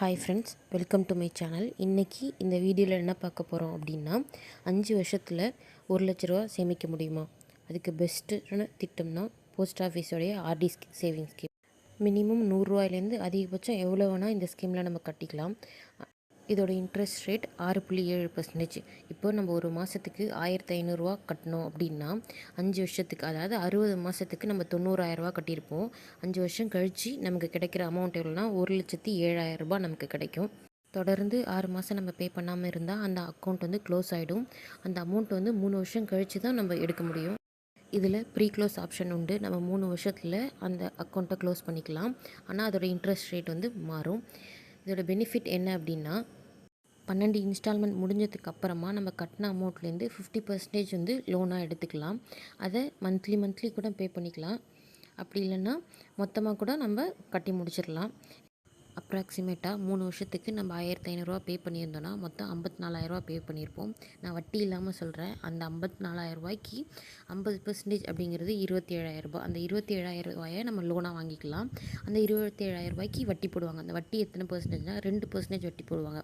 Hi friends, welcome to my channel. இன்றைக்கி இந்த வீடியோவில் என்ன பார்க்க போகிறோம் அப்படின்னா, 5 வருஷத்தில் 1,00,000 ரூபா சேமிக்க முடியுமா? அதுக்கு பெஸ்ட்டுன்னு திட்டம்னா போஸ்ட் ஆஃபீஸோடைய ஆர்டி சேவிங் ஸ்கீம். மினிமம் 100 ரூபாயிலேருந்து அதிகபட்சம் எவ்வளோ வேணால் இந்த ஸ்கீமில் நம்ம கட்டிக்கலாம். இதோட இன்ட்ரெஸ்ட் ரேட் 6.7%. இப்போ நம்ம ஒரு மாதத்துக்கு 1,500 கட்டணும் அப்படின்னா 5 வருஷத்துக்கு, அதாவது 60 மாதத்துக்கு நம்ம 90,000 கட்டியிருப்போம். 5 வருஷம் கழித்து நமக்கு கிடைக்கிற அமௌண்ட் எவ்வளோனா 1,07,000 நமக்கு கிடைக்கும். தொடர்ந்து 6 மாதம் நம்ம பே பண்ணாமல் இருந்தால் அந்த அக்கௌண்ட் வந்து க்ளோஸ் ஆகிடும். அந்த அமௌண்ட் வந்து 3 வருஷம் கழித்து தான் நம்ம எடுக்க முடியும். இதில் ப்ரீ க்ளோஸ் ஆப்ஷன் உண்டு. நம்ம 3 வருஷத்தில் அந்த அக்கௌண்ட்டை க்ளோஸ் பண்ணிக்கலாம். ஆனால் அதோட இன்ட்ரெஸ்ட் ரேட் வந்து மாறும். இதோட பெனிஃபிட் என்ன அப்படின்னா, 12 இன்ஸ்டால்மெண்ட் முடிஞ்சதுக்கு அப்புறமா நம்ம கட்டின அமௌண்ட்லேருந்து 50% வந்து லோனாக எடுத்துக்கலாம். அதை மந்த்லி கூட பே பண்ணிக்கலாம். அப்படி இல்லைன்னா மொத்தமாக கூட நம்ம கட்டி முடிச்சிடலாம். அப்ராக்சிமேட்டாக 3 வருஷத்துக்கு நம்ம 1,500 பே பண்ணியிருந்தோன்னா மொத்தம் 54,000 பே பண்ணியிருப்போம். நான் வட்டி இல்லாமல் சொல்கிறேன். அந்த 54,000 50% அப்படிங்கிறது 27,000. அந்த 27,000 நம்ம லோனாக வாங்கிக்கலாம். அந்த 27,000 வட்டி போடுவாங்க. அந்த வட்டி எத்தனை பர்சன்டேஜ்னால் 2% வட்டி போடுவாங்க.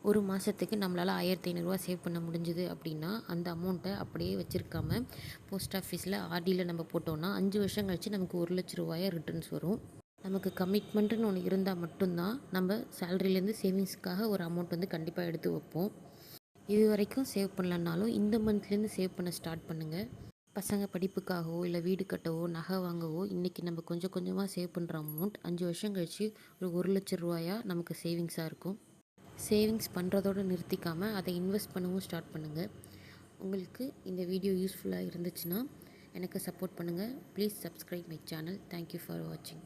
ஒரு மாதத்துக்கு நம்மளால் 1,500 சேவ் பண்ண முடிஞ்சுது அப்படின்னா அந்த அமௌண்ட்டை அப்படியே வச்சுருக்காம போஸ்ட் ஆஃபீஸில் ஆர்டியில் நம்ம போட்டோன்னா 5 வருஷம் கழித்து நமக்கு 1,00,000 ரிட்டர்ன்ஸ் வரும். நமக்கு கமிட்மெண்ட்டுன்னு ஒன்று இருந்தால் மட்டும்தான் நம்ம சேலரியிலேருந்து சேவிங்ஸ்க்காக ஒரு அமௌண்ட் வந்து கண்டிப்பாக எடுத்து வைப்போம். இது வரைக்கும் சேவ் பண்ணலனாலும் இந்த மந்த்லேருந்து சேவ் பண்ண ஸ்டார்ட் பண்ணுங்கள். பசங்க படிப்புக்காகவோ இல்லை வீடு கட்டவோ நகை வாங்கவோ இன்றைக்கி நம்ம கொஞ்சம் கொஞ்சமாக சேவ் பண்ணுற அமௌண்ட் 5 வருஷம் கழித்து ஒரு 1,00,000 நமக்கு சேவிங்ஸாக இருக்கும். சேவிங்ஸ் பண்ணுறதோடு நிறுத்திக்காமல் அதை இன்வெஸ்ட் பண்ணவும் ஸ்டார்ட் பண்ணுங்கள். உங்களுக்கு இந்த வீடியோ யூஸ்ஃபுல்லாக இருந்துச்சுன்னா எனக்கு சப்போர்ட் பண்ணுங்கள். Please subscribe my channel. Thank you for வாட்சிங்.